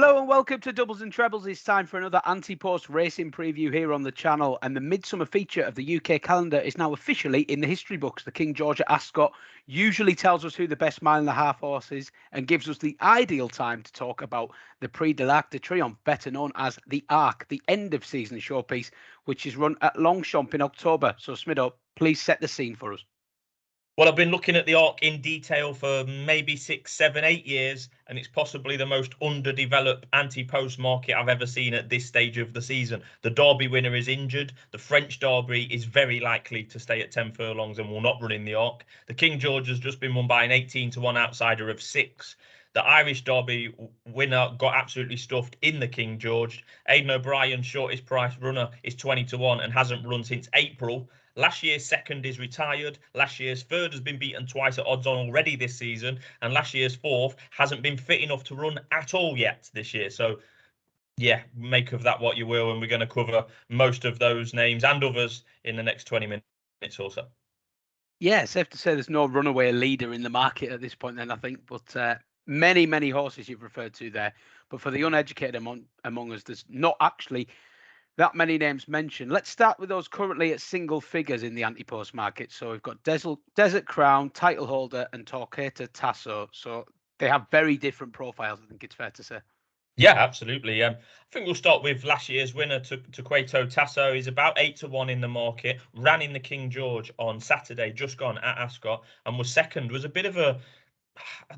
Hello and welcome to Doubles and Trebles. It's time for another Antepost racing preview here on the channel. And the midsummer feature of the UK calendar is now officially in the history books. The King George at Ascot usually tells us who the best mile and a half horse is and gives us the ideal time to talk about the Prix de l'Arc de Triomphe, better known as the Arc, the end of season showpiece, which is run at Longchamp in October. So Smido, please set the scene for us. Well, I've been looking at the Arc in detail for maybe 6, 7, 8 years, and it's possibly the most underdeveloped anti-post market I've ever seen at this stage of the season. The Derby winner is injured. The French Derby is very likely to stay at 10 furlongs and will not run in the Arc. The King George has just been won by an 18-1 outsider of 6. The Irish Derby winner got absolutely stuffed in the King George. Aidan O'Brien, shortest price runner, is 20-1 and hasn't run since April. Last year's second is retired. Last year's third has been beaten twice at odds on already this season. And last year's fourth hasn't been fit enough to run at all yet this year. So, yeah, make of that what you will. And we're going to cover most of those names and others in the next 20 minutes or so. Yeah, safe to say there's no runaway leader in the market at this point then, I think. But many horses you've referred to there. But for the uneducated among us, there's not actually that many names mentioned. Let's start with those currently at single figures in the anti-post market. So we've got Desert Crown, Title Holder, and Torquato Tasso. So they have very different profiles, I think it's fair to say. Yeah, absolutely. I think we'll start with last year's winner, Torquato Tasso. He's about 8-1 in the market. Ran in the King George on Saturday, just gone at Ascot, and was second. Was a bit of a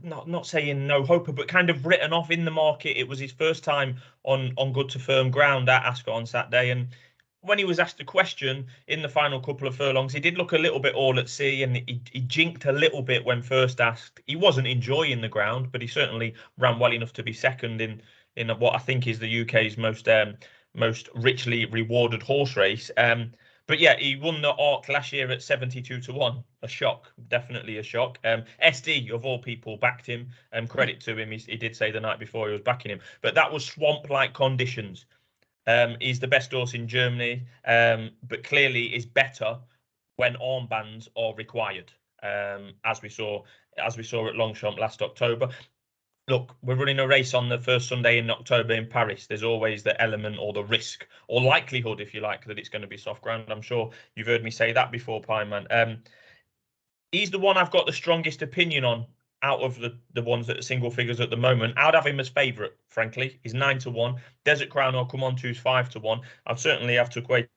not saying no hoper, but kind of written off in the market. It was his first time on good to firm ground at Ascot on Saturday, and when he was asked a question in the final couple of furlongs, he did look a little bit all at sea, and he jinked a little bit when first asked. He wasn't enjoying the ground, but he certainly ran well enough to be second in what I think is the UK's most richly rewarded horse race. But yeah, he won the Arc last year at 72-1. A shock, definitely a shock. SD, of all people, backed him. Credit to him. He did say the night before he was backing him. But that was swamp-like conditions. He's the best horse in Germany, but clearly is better when armbands are required, as we saw at Longchamp last October. Look, we're running a race on the first Sunday in October in Paris. There's always the element or the risk or likelihood, if you like, that it's going to be soft ground. I'm sure you've heard me say that before, Pineman. He's the one I've got the strongest opinion on out of the ones that are single figures at the moment. I'd have him as favourite, frankly. He's 9-1. Desert Crown or Come On To's 5-1. I'd certainly have to equate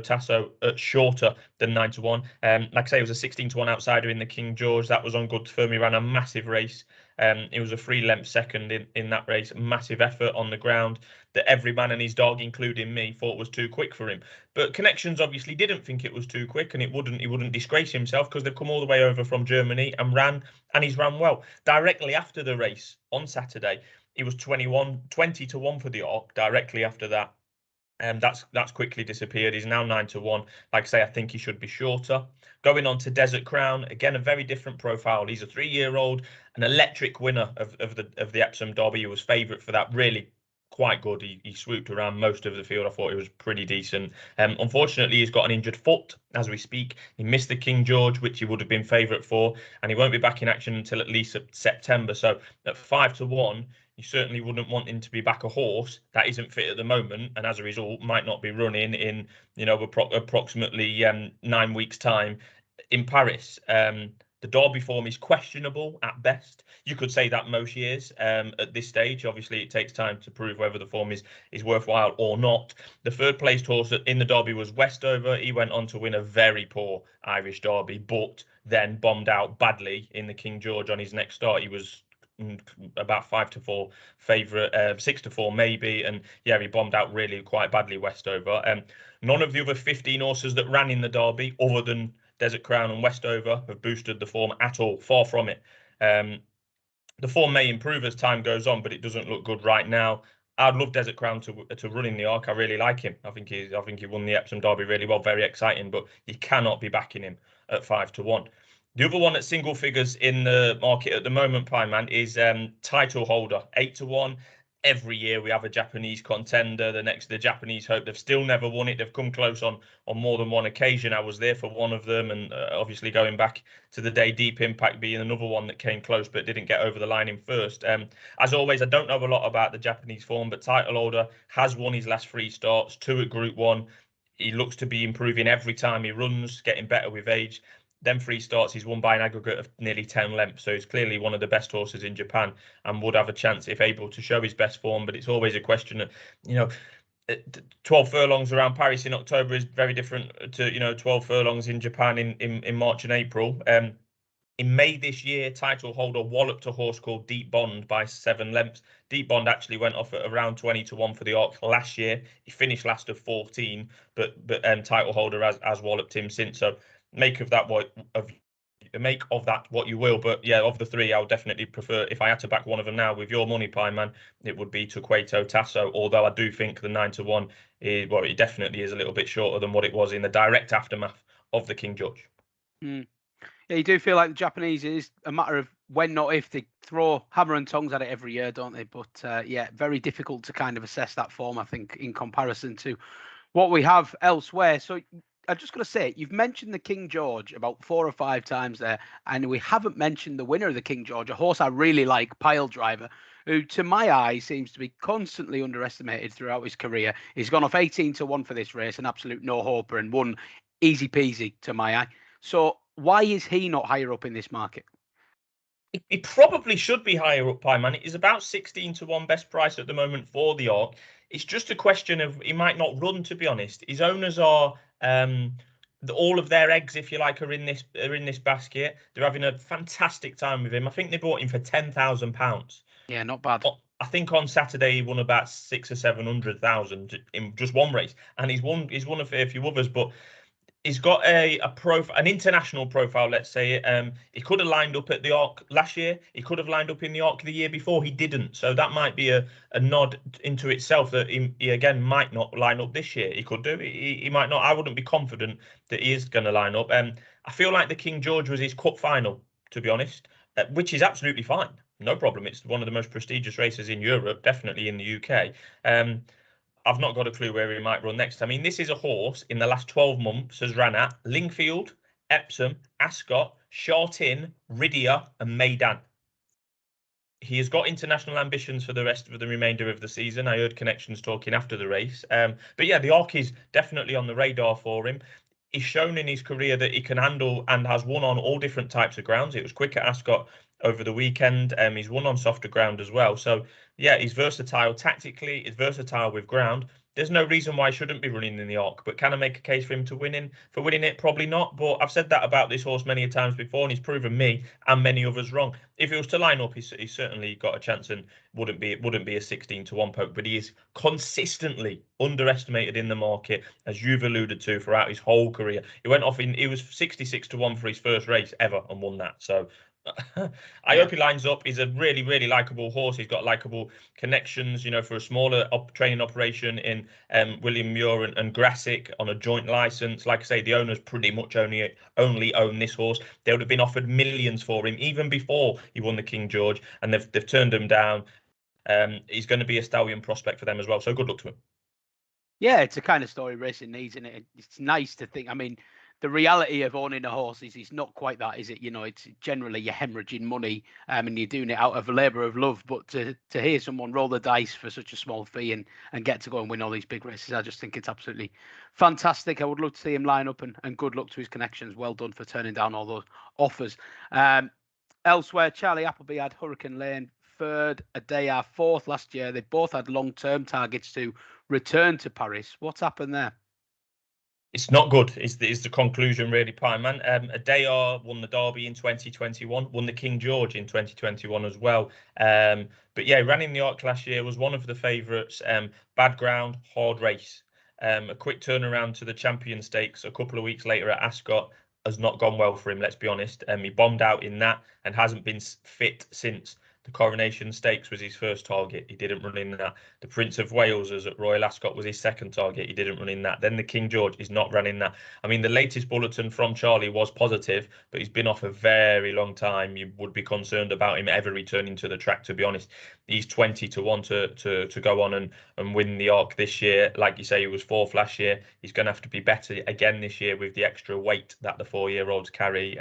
Tasso at shorter than 9-1. Like I say, it was a 16-1 outsider in the King George. That was on good firm. He ran a massive race. It was a 3-length second in that race. Massive effort on the ground that every man and his dog, including me, thought was too quick for him. But Connections obviously didn't think it was too quick, and he wouldn't disgrace himself because they've come all the way over from Germany and he's ran well. Directly after the race on Saturday, he was 20-1 for the Arc directly after that. That's quickly disappeared. He's now 9-1. Like I say, I think he should be shorter. Going on to Desert Crown, again a very different profile. He's a 3-year-old, an electric winner of the Epsom Derby. He was favourite for that. Really quite good. He swooped around most of the field. I thought he was pretty decent. Unfortunately, he's got an injured foot as we speak. He missed the King George, which he would have been favourite for, and he won't be back in action until at least September. So at 5-1. You certainly wouldn't want him to be back a horse that isn't fit at the moment, and as a result, might not be running in approximately 9 weeks' time in Paris. The Derby form is questionable at best. You could say that most years at this stage. Obviously, it takes time to prove whether the form is worthwhile or not. The third placed horse in the Derby was Westover. He went on to win a very poor Irish Derby, but then bombed out badly in the King George on his next start. He was about 5-4 favourite, 6-4 maybe, and yeah, he bombed out really quite badly, Westover. None of the other 15 horses that ran in the Derby, other than Desert Crown and Westover, have boosted the form at all. Far from it. The form may improve as time goes on, but it doesn't look good right now. I'd love Desert Crown to run in the Arc. I really like him. I think he won the Epsom Derby really well, very exciting. But you cannot be backing him at 5-1. The other one at single figures in the market at the moment, Pineman, is Title Holder, 8-1. every year we have a Japanese contender. The Japanese hope. They've still never won it. They've come close on more than one occasion. I was there for one of them, and obviously going back to the day, Deep Impact being another one that came close but didn't get over the line in first. As always, I don't know a lot about the Japanese form, but title holder has won his last 3 starts, 2 at Group 1. He looks to be improving every time he runs, getting better with age. Them 3 starts, he's won by an aggregate of nearly 10 lengths. So he's clearly one of the best horses in Japan and would have a chance if able to show his best form. But it's always a question of, 12 furlongs around Paris in October is very different to, 12 furlongs in Japan in March and April. In May this year, title holder walloped a horse called Deep Bond by 7 lengths. Deep Bond actually went off at around 20 to 1 for the Arc last year. He finished last of 14, but title holder has walloped him since. So make of that what you will. But yeah, of the 3, I would definitely prefer, if I had to back one of them now with your money, Pie Man, it would be Torquato Tasso. Although I do think the 9 to 1 it definitely is a little bit shorter than what it was in the direct aftermath of the King George. Yeah, you do feel like the Japanese is a matter of when, not if. They throw hammer and tongs at it every year, don't they? But yeah, very difficult to kind of assess that form, I think, in comparison to what we have elsewhere. So I'm just going to say, you've mentioned the King George about 4 or 5 times there, and we haven't mentioned the winner of the King George, a horse I really like, Pile Driver, who to my eye seems to be constantly underestimated throughout his career. He's gone off 18 to 1 for this race, an absolute no-hoper, and won easy peasy to my eye. So why is he not higher up in this market? He probably should be higher up, Pie Man. It is about 16 to 1 best price at the moment for the Arc. It's just a question of he might not run, to be honest. His owners are all of their eggs, if you like, are in this basket. They're having a fantastic time with him. I think they bought him for £10,000. Yeah, not bad. I think on Saturday he won about 600,000 or 700,000 in just one race, and he's won a fair few others, but he's got an international profile, let's say. He could have lined up at the Arc last year. He could have lined up in the Arc the year before. He didn't. So that might be a nod into itself that he again might not line up this year. He could do. He might not. I wouldn't be confident that he is going to line up. I feel like the King George was his cup final, to be honest, which is absolutely fine. No problem. It's one of the most prestigious races in Europe, definitely in the UK. I've not got a clue where he might run next. I mean, this is a horse in the last 12 months has ran at Lingfield, Epsom, Ascot, Shartin, Ridia, and Meydan. He has got international ambitions for the remainder of the season. I heard connections talking after the race. But yeah, the Arc is definitely on the radar for him. He's shown in his career that he can handle and has won on all different types of grounds. It was quick at Ascot over the weekend. He's won on softer ground as well. So yeah, he's versatile tactically. He's versatile with ground. There's no reason why he shouldn't be running in the Arc. But can I make a case for him to winning it? Probably not. But I've said that about this horse many times before, and he's proven me and many others wrong. If he was to line up, he's certainly got a chance and wouldn't be a 16 to 1 poke. But he is consistently underestimated in the market, as you've alluded to, throughout his whole career. He was 66 to 1 for his first race ever and won that. So I hope he lines up. He's a really, really likable horse. He's got likable connections, for a smaller training operation in William Muir and Grassick on a joint license. Like I say, the owners pretty much only own this horse. They would have been offered millions for him even before he won the King George, and they've turned him down. He's going to be a stallion prospect for them as well. So good luck to him. Yeah, it's a kind of story racing needs, and it's nice to think. I mean, the reality of owning a horse is it's not quite that, is it? It's generally you're hemorrhaging money and you're doing it out of a labour of love. But to hear someone roll the dice for such a small fee and get to go and win all these big races, I just think it's absolutely fantastic. I would love to see him line up, and good luck to his connections. Well done for turning down all those offers. Elsewhere, Charlie Appleby had Hurricane Lane third, Adayar fourth last year. They both had long-term targets to return to Paris. What's happened there? It's not good, is the conclusion, really, Pie Man. Adayar won the Derby in 2021, won the King George in 2021 as well. But yeah, ran in the Arc last year, was one of the favourites. Bad ground, hard race. A quick turnaround to the Champion Stakes a couple of weeks later at Ascot has not gone well for him, let's be honest. He bombed out in that and hasn't been fit since. The Coronation Stakes was his first target. He didn't run in that. The Prince of Wales at Royal Ascot was his second target. He didn't run in that. Then the King George is not running that. I mean, the latest bulletin from Charlie was positive, but he's been off a very long time. You would be concerned about him ever returning to the track, to be honest. He's 20 to 1 to go on and win the Arc this year. Like you say, he was fourth last year. He's going to have to be better again this year with the extra weight that the 4-year-olds carry.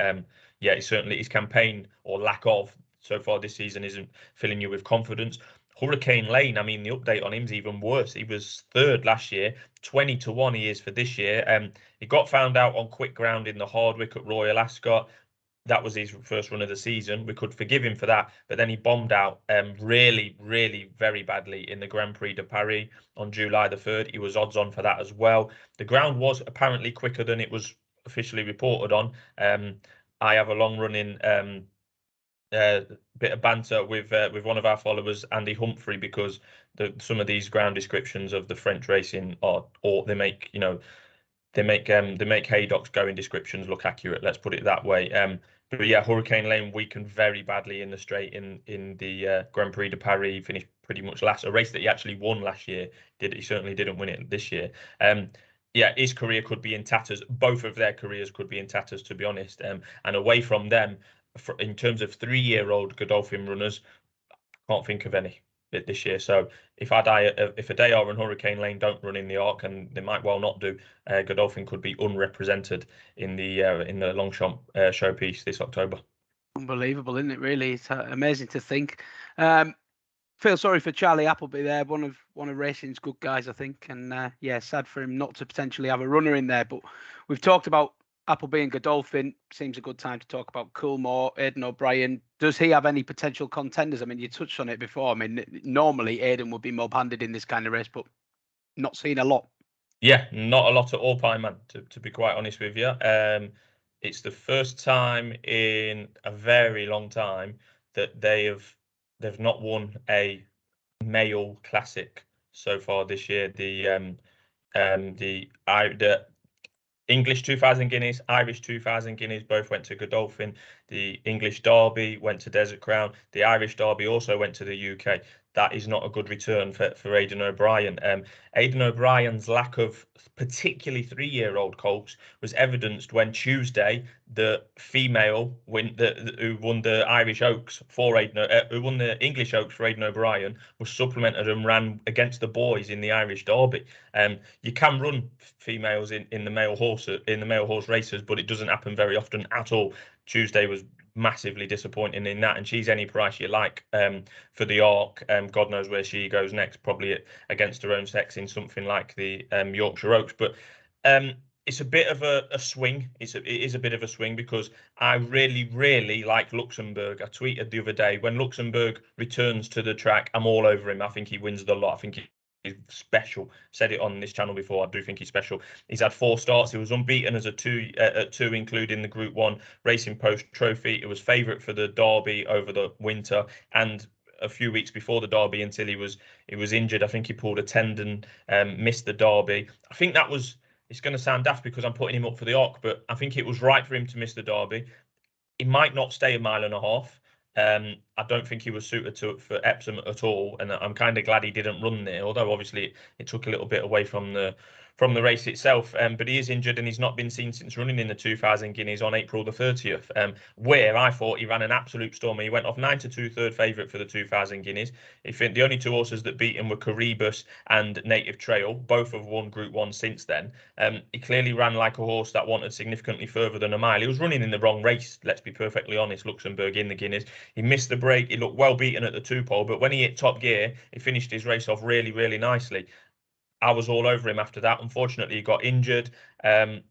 Yeah, certainly his campaign or lack of so far this season isn't filling you with confidence. Hurricane Lane, I mean, the update on him's even worse. He was third last year, 20 to 1 he is for this year. He got found out on quick ground in the Hardwick at Royal Ascot. That was his first run of the season. We could forgive him for that, but then he bombed out really, really very badly in the Grand Prix de Paris on July the 3rd. He was odds on for that as well. The ground was apparently quicker than it was officially reported on. I have a long running bit of banter with one of our followers, Andy Humphrey, because some of these ground descriptions of the French racing are, or they make they make Haydock's going descriptions look accurate. Let's put it that way. But yeah, Hurricane Lane weakened very badly in the straight in the Grand Prix de Paris. He finished pretty much last, a race that he actually won last year. He certainly didn't win it this year. Yeah, his career could be in tatters. Both of their careers could be in tatters, to be honest. And away from them, in terms of 3-year-old Godolphin runners, can't think of any this year. So if a Dayar and Hurricane Lane don't run in the Arc, and they might well not do, Godolphin could be unrepresented in the Longchamp showpiece this October. Unbelievable, isn't it? Really, it's amazing to think. Feel sorry for Charlie Appleby there, one of racing's good guys, I think, and yeah, sad for him not to potentially have a runner in there. But we've talked about Appleby and Godolphin. Seems a good time to talk about Coolmore, Aidan O'Brien. Does he have any potential contenders? I mean, you touched on it before. I mean, normally Aidan would be mob-handed in this kind of race, but not seen a lot. Yeah, not a lot at all, Pie Man, to be quite honest with you. It's the first time in a very long time that they've not won a male classic so far this year. The English 2,000 guineas, Irish 2,000 guineas both went to Godolphin. The English Derby went to Desert Crown. The Irish Derby also went to the UK. That is not a good return for Aidan O'Brien. Aidan O'Brien's lack of particularly 3-year-old colts was evidenced when Tuesday the female who won the Irish Oaks for who won the English Oaks for Aidan O'Brien was supplemented and ran against the boys in the Irish Derby. You can run females in the male horse races, but it doesn't happen very often at all. Tuesday was massively disappointing in that, and she's any price you like for the Arc. God knows where she goes next, probably against her own sex in something like the Yorkshire Oaks. But it's a bit of a swing. It is a bit of a swing because I really, really like Luxembourg. I tweeted the other day, when Luxembourg returns to the track, I'm all over him. I think he wins the lot. I think he's special. Said it on this channel before. I do think he's special. He's had 4 starts. He was unbeaten as a two, including the Group 1 Racing Post Trophy. It was favourite for the Derby over the winter, and a few weeks before the Derby until he was injured. I think he pulled a tendon, missed the Derby. I think that was. It's going to sound daft because I'm putting him up for the Arc, but I think it was right for him to miss the Derby. He might not stay a mile and a half. I don't think he was suited for Epsom at all, and I'm kind of glad he didn't run there. Although obviously it took a little bit away from the race itself. But he is injured and he's not been seen since running in the 2,000 guineas on April the 30th, where I thought he ran an absolute storm. He went off 9-2 third favourite for the 2,000 guineas. I think the only 2 horses that beat him were Caribus and Native Trail. Both have won Group 1 since then. He clearly ran like a horse that wanted significantly further than a mile. He was running in the wrong race, let's be perfectly honest, Luxembourg in the Guineas. He missed the break. He looked well beaten at the 2-pole, but when he hit top gear, he finished his race off really, really nicely. I was all over him after that. Unfortunately, he got injured. Like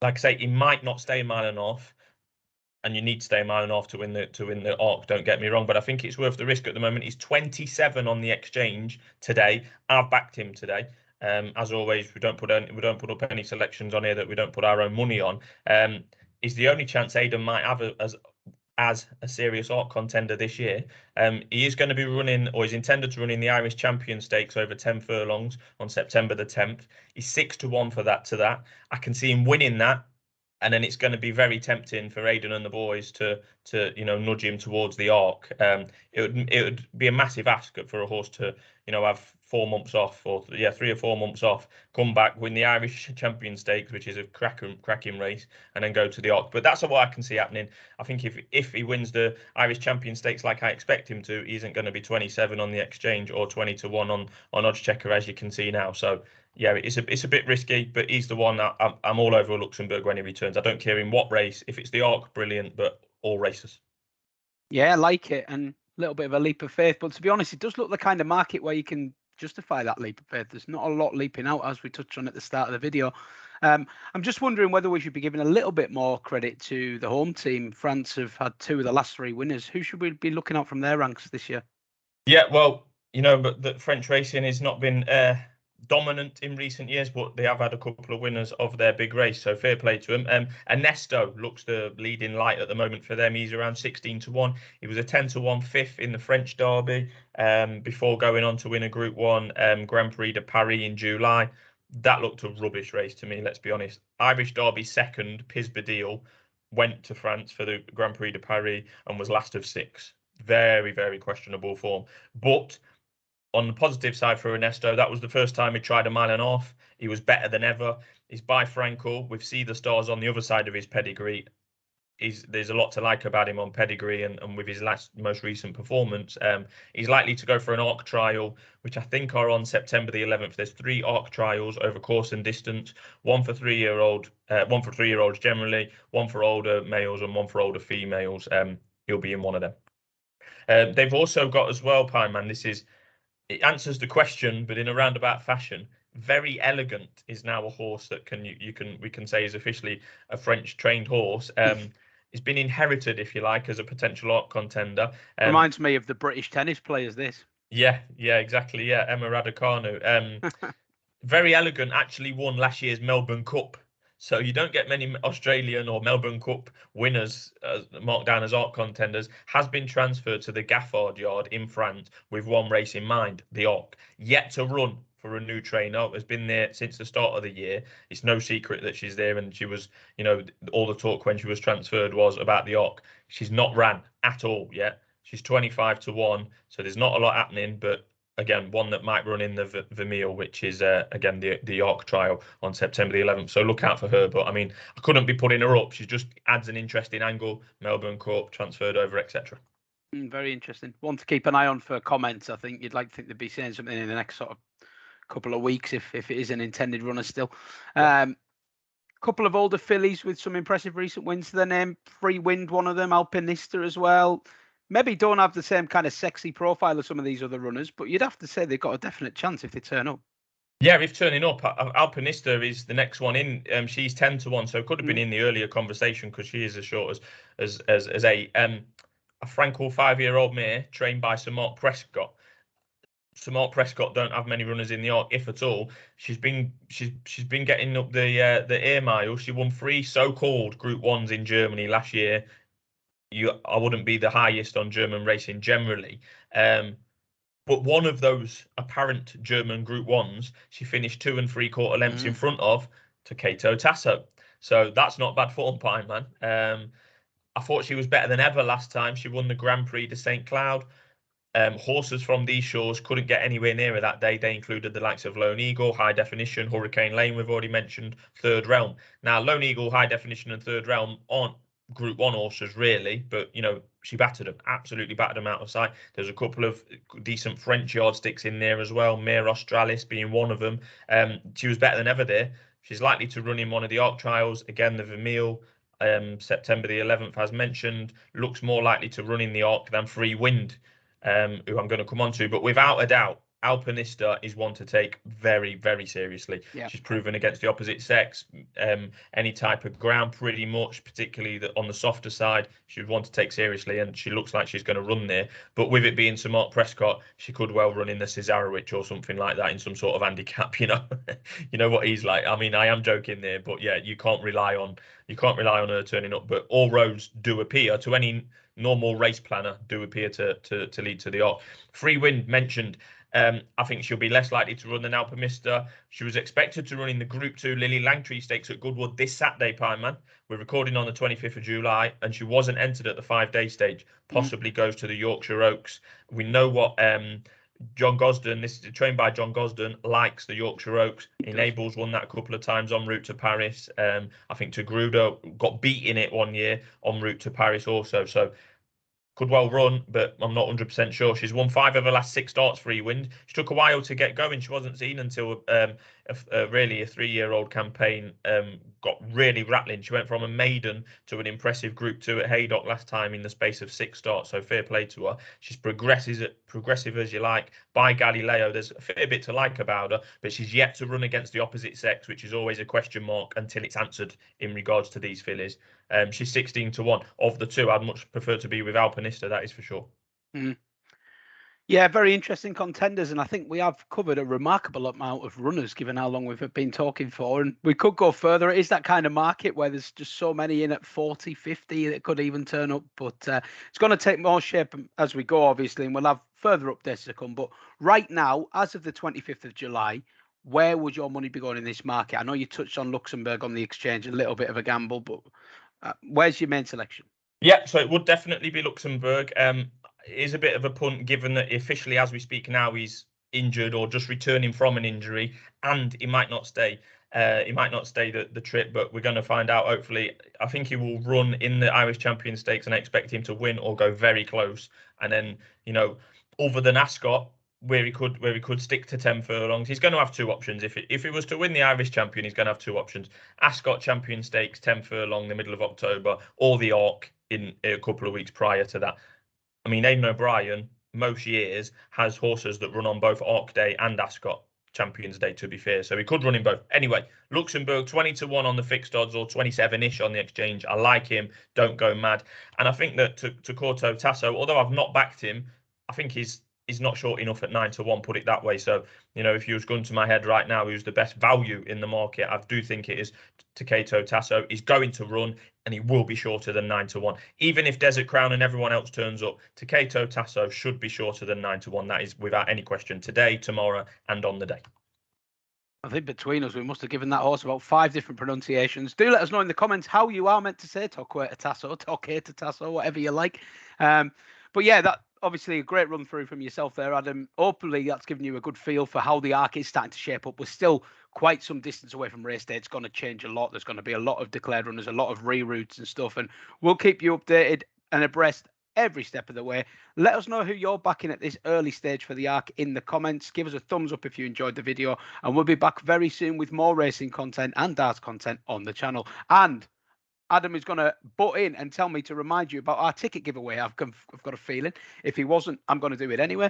I say, he might not stay a mile and a half, and you need to stay a mile and a half to win the Arc. Don't get me wrong, but I think it's worth the risk at the moment. He's 27 on the exchange today. I've backed him today. As always, we don't put up any selections on here that we don't put our own money on. He's the only chance Aidan might have as a serious Arc contender this year. He is going to be running, or is intended to run in the Irish Champion Stakes over 10 furlongs on September the 10th. He's 6 to 1 for that. I can see him winning that and then it's going to be very tempting for Aidan and the boys to nudge him towards the Arc. It would be a massive ask for a horse to have 4 months off, or 3 or 4 months off, come back, win the Irish Champion Stakes, which is a cracking race, and then go to the Arc. But that's what I can see happening. I think if he wins the Irish Champion Stakes like I expect him to, he isn't going to be 27 on the exchange or 20-1 on Oddschecker, as you can see now. So yeah, it's a bit risky, but he's the one that I'm all over Luxembourg when he returns. I don't care in what race. If it's the Arc, brilliant, but all races. Yeah, I like it, and a little bit of a leap of faith. But to be honest, it does look the kind of market where you can justify that leap of faith. There's not a lot leaping out, as we touched on at the start of the video. I'm just wondering whether we should be giving a little bit more credit to the home team. France have had 2 of the last 3 winners. Who should we be looking out from their ranks this year? Yeah, well, but the French racing has not been dominant in recent years, but they have had a couple of winners of their big race, so fair play to them. Ernesto looks the leading light at the moment for them. He's around 16-1. He was a 10-1 fifth in the French Derby before going on to win a Group 1 Grand Prix de Paris in July. That looked a rubbish race to me, let's be honest. Irish Derby second, Pisbadil, went to France for the Grand Prix de Paris and was last of 6. Very, very questionable form. But on the positive side for Ernesto, that was the first time he tried a 1.5 miles. He was better than ever. He's bifrankle with See the Stars on the other side of his pedigree. There's a lot to like about him on pedigree and with his most recent performance. He's likely to go for an Arc trial, which I think are on September the 11th. There's 3 Arc trials over course and distance, one for 3-year-olds generally, one for older males and one for older females. He'll be in one of them. They've also got as well, Pineman, it answers the question, but in a roundabout fashion. Very Elegant is now a horse that we can say is officially a French trained horse. It's been inherited, if you like, as a potential Arc contender. Reminds me of the British tennis players, this. Yeah, exactly. Yeah, Emma Raducanu. Very Elegant actually won last year's Melbourne Cup. So you don't get many Australian or Melbourne Cup winners marked down as Arc contenders. Has been transferred to the Gaffard yard in France with one race in mind, the Arc. Yet to run for a new trainer. Has been there since the start of the year. It's no secret that she's there, and she was, all the talk when she was transferred was about the Arc. She's not ran at all yet. She's 25-1, so there's not a lot happening, but again, one that might run in the Vermeil, which is again the Arc trial on September the 11th. So look out for her. But I mean, I couldn't be putting her up. She just adds an interesting angle. Melbourne Cup, transferred over, etc. Very interesting. One to keep an eye on for comments. I think you'd like to think they'd be saying something in the next sort of couple of weeks if it is an intended runner still. Couple of older fillies with some impressive recent wins to their name. Free Wind, one of them. Alpinista as well. Maybe don't have the same kind of sexy profile as some of these other runners, but you'd have to say they've got a definite chance if they turn up. Yeah, if turning up, Alpinista is the next one in. She's 10-1, so it could have been in the earlier conversation because she is as short as 8. A Frankel 5-year-old mare trained by Sir Mark Prescott. Sir Mark Prescott don't have many runners in the Arc, if at all. She's been getting up the air mile. She won 3 so-called Group 1s in Germany last year. I wouldn't be the highest on German racing generally. But one of those apparent German Group 1s, she finished 2 3/4 lengths in front of Taketo Tasso. So that's not bad form, Pineman. I thought she was better than ever last time. She won the Grand Prix de St. Cloud. Horses from these shores couldn't get anywhere near her that day. They included the likes of Lone Eagle, High Definition, Hurricane Lane, we've already mentioned, Third Realm. Now, Lone Eagle, High Definition and Third Realm aren't Group 1 horses really, but she battered them, absolutely battered them out of sight. There's a couple of decent French yardsticks in there as well, Mare Australis being one of them. She was better than ever there. She's likely to run in one of the Arc trials again, the Vermeil, September the 11th, as mentioned. Looks more likely to run in the Arc than Free Wind, who I'm going to come on to, but without a doubt, Alpinista is one to take very, very seriously. Yeah. She's proven against the opposite sex, any type of ground pretty much, particularly on the softer side, she would want to take seriously, and she looks like she's going to run there. But with it being Sir Mark Prescott, she could well run in the Cesarewitch or something like that in some sort of handicap, you know what he's like. I mean, I am joking there, but yeah, you can't rely on her turning up. But all roads do appear to any normal race planner do appear to lead to the Arc. Free Wind mentioned. I think she'll be less likely to run than Alpemista. She was expected to run in the Group 2 Lily Langtree Stakes at Goodwood this Saturday, Pineman. We're recording on the 25th of July, and she wasn't entered at the 5-day stage. Possibly goes to the Yorkshire Oaks. We know what John Gosden, this is trained by John Gosden, likes the Yorkshire Oaks. Enables won that a couple of times en route to Paris. I think Tagrudo got beat in it one year en route to Paris also. So could well run, but I'm not 100% sure. She's won 5 of her last 6 starts for E-Wind. She took a while to get going. She wasn't seen until really a 3-year-old campaign got really rattling. She went from a maiden to an impressive Group 2 at Haydock last time in the space of 6 starts, so fair play to her. She's progressive as you like. By Galileo, there's a fair bit to like about her, but she's yet to run against the opposite sex, which is always a question mark until it's answered in regards to these fillies. She's 16-1. Of the two, I'd much prefer to be with Alpinista, that is for sure. Yeah, very interesting contenders, and I think we have covered a remarkable amount of runners given how long we've been talking for, and we could go further. It is that kind of market where there's just so many in at 40, 50 that could even turn up, but it's going to take more shape as we go, obviously, and we'll have further updates to come. But right now, as of the 25th of July, where would your money be going in this market? I know you touched on Luxembourg on the exchange, a little bit of a gamble, but where's your main selection? Yeah, so it would definitely be Luxembourg. It is a bit of a punt given that officially, as we speak now, he's injured or just returning from an injury, and he might not stay. He might not stay the trip, but we're going to find out. Hopefully, I think he will run in the Irish Champion Stakes, and I expect him to win or go very close. And then, other than Ascot, where he could stick to 10 furlongs, he's going to have 2 options. If he was to win the Irish Champion, he's going to have 2 options: Ascot Champion Stakes, 10 furlong, the middle of October, or the Arc in a couple of weeks prior to that. I mean, Aidan O'Brien most years has horses that run on both Arc Day and Ascot Champions Day, to be fair. So he could run in both. Anyway, Luxembourg, 20-1 on the fixed odds, or 27-ish on the exchange. I like him. Don't go mad. And I think that to Corto Tasso, although I've not backed him, I think he's not short enough at 9-1, put it that way. So, if you was going to my head right now, who's the best value in the market, I do think it is Corto Tasso. He's going to run, and he will be shorter than 9-1. Even if Desert Crown and everyone else turns up, Corto Tasso should be shorter than 9-1. That is without any question, today, tomorrow, and on the day. I think between us, we must have given that horse about 5 different pronunciations. Do let us know in the comments how you are meant to say Corto Tasso, Corto Tasso, whatever you like. But yeah, that obviously a great run through from yourself there, Adam. Hopefully that's given you a good feel for how the Arc is starting to shape up. We're still quite some distance away from race day. It's going to change a lot. There's going to be a lot of declared runners, a lot of reroutes and stuff, and we'll keep you updated and abreast every step of the way. Let us know who you're backing at this early stage for the Arc in the comments. Give us a thumbs up if you enjoyed the video, and we'll be back very soon with more racing content and darts content on the channel. And Adam is going to butt in and tell me to remind you about our ticket giveaway. I've got a feeling if he wasn't, I'm going to do it anyway.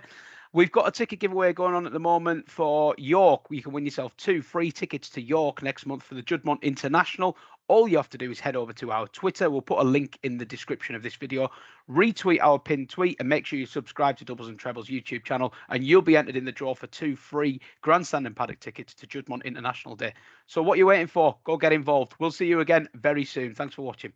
We've got a ticket giveaway going on at the moment for York. You can win yourself 2 free tickets to York next month for the Juddmonte International. All you have to do is head over to our Twitter. We'll put a link in the description of this video. Retweet our pinned tweet and make sure you subscribe to Doubles and Trebles YouTube channel, and you'll be entered in the draw for 2 free grandstand and paddock tickets to Juddmonte International Day. So what are you waiting for? Go get involved. We'll see you again very soon. Thanks for watching.